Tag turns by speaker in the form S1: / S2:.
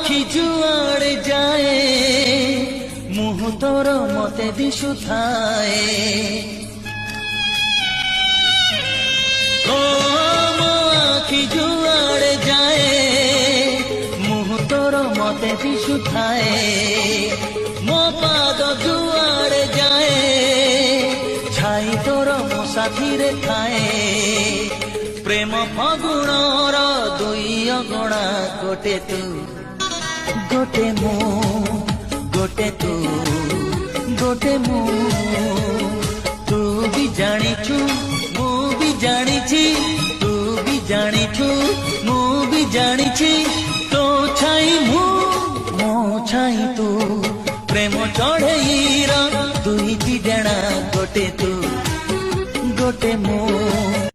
S1: आखि जुआड़े जाए मुह तोर मते दिशुथाए ओ मो आखि जुआड़े जाए मुह तोर मते दिशुथाए मो पाद जुआड़े जाए छाई तोर मो साथी रे थाए प्रेम फगुणर दुई अगणा गोटे तू गोटे मु गोटे तू गोटे मु तू भी जानिछु मु भी जानिछि तू भी जानिछु मु भी जानिछि तो छाई मु मो छाई तू प्रेम चढ़ेईर दुई दी डेणा गोटे तू गोटे मु